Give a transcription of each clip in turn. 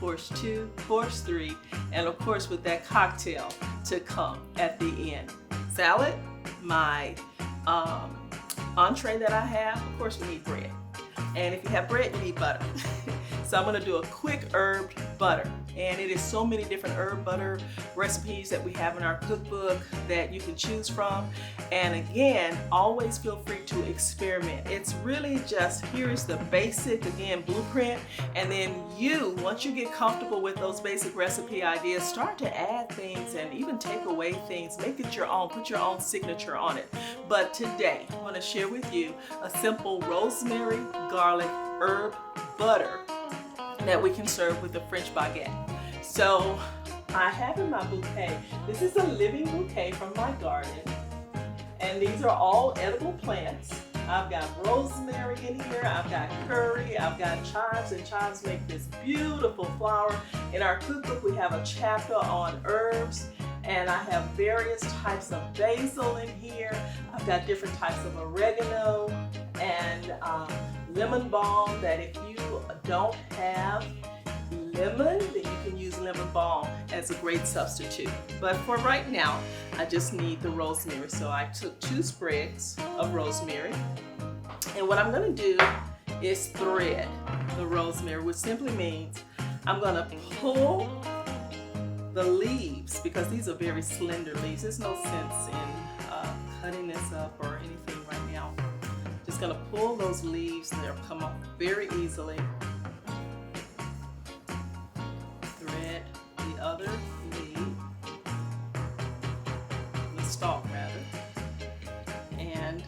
course 2, course 3, and of course with that cocktail to come at the end. Salad, my entree that I have, of course we need bread. And if you have bread, you need butter. So I'm gonna do a quick herbed butter. And it is so many different herb butter recipes that we have in our cookbook that you can choose from. And again, always feel free to experiment. It's really just, here's the basic, again, blueprint. And then once you get comfortable with those basic recipe ideas, start to add things and even take away things. Make it your own, put your own signature on it. But today, I'm gonna share with you a simple rosemary, garlic, herb butter that we can serve with a French baguette. So I have in my bouquet, this is a living bouquet from my garden, and these are all edible plants. I've got rosemary in here, I've got curry, I've got chives, and chives make this beautiful flower. In our cookbook we have a chapter on herbs, and I have various types of basil in here. I've got different types of oregano and lemon balm, that if you don't have lemon, then you can use lemon balm as a great substitute. But for right now, I just need the rosemary. So I took 2 sprigs of rosemary, and what I'm going to do is thread the rosemary, which simply means I'm going to pull the leaves, because these are very slender leaves. There's no sense in cutting this up or anything right now. Just going to pull those leaves, and they'll come off very easily. Thread the other leaf, the stalk rather. And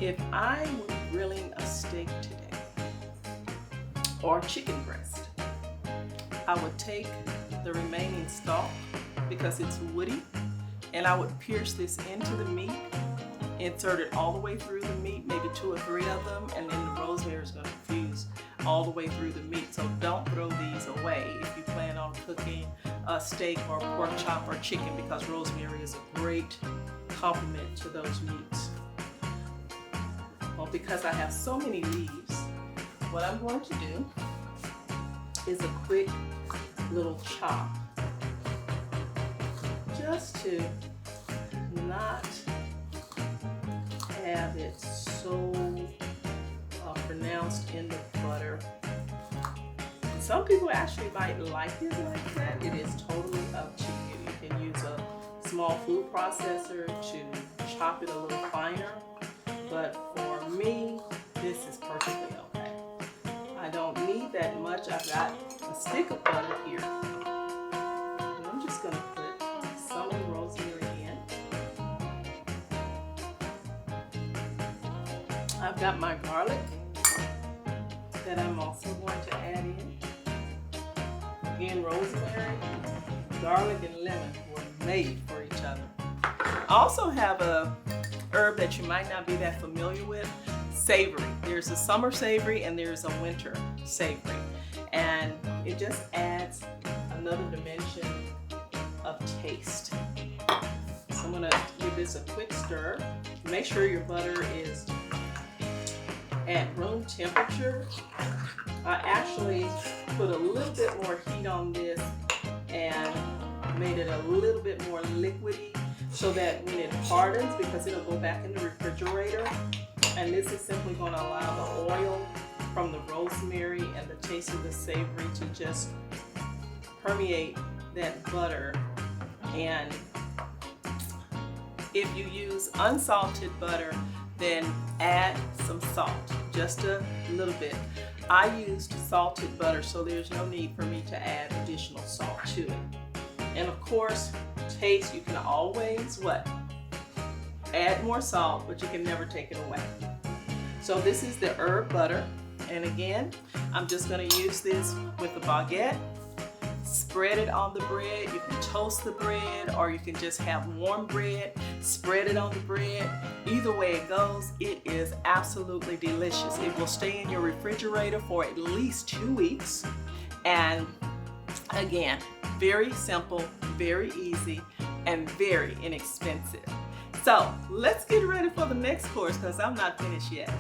if I were grilling a steak today, or chicken breast, I would take the remaining stalk, because it's woody, and I would pierce this into the meat, insert it all the way through the meat, maybe 2 or 3 of them, and then the rosemary is going to infuse all the way through the meat. So don't throw these away if you plan on cooking a steak or pork chop or chicken, because rosemary is a great complement to those meats. Well, because I have so many leaves, what I'm going to do is a quick little chop, just to not have it so pronounced in the butter. Some people actually might like it like that. It is totally up to you. You can use a small food processor to chop it a little finer, but for me, this is perfectly okay. I don't need that much. I've got a stick of butter here, and I'm just going to put some of the rosemary in. I've got my garlic that I'm also going to add in. Again, rosemary, garlic, and lemon were made for each other. I also have a herb that you might not be that familiar with, savory. There's a summer savory and there's a winter savory, and it just adds another dimension of taste. So I'm going to give this a quick stir. Make sure your butter is at room temperature. I actually put a little bit more heat on this and made it a little bit more liquidy, so that when it hardens, because it'll go back in the refrigerator, and this is simply going to allow the oil from the rosemary and the taste of the savory to just permeate that butter. And if you use unsalted butter, then add some salt, just a little bit. I used salted butter, so there's no need for me to add additional salt to it. And of course, taste, you can always add more salt, but you can never take it away. So this is the herb butter, and again, I'm just going to use this with a baguette. Spread it on the bread. You can toast the bread, or you can just have warm bread, spread it on the bread. Either way it goes, it is absolutely delicious. It will stay in your refrigerator for at least 2 weeks, and again, very simple, very easy, and very inexpensive. So let's get ready for the next course, because I'm not finished yet.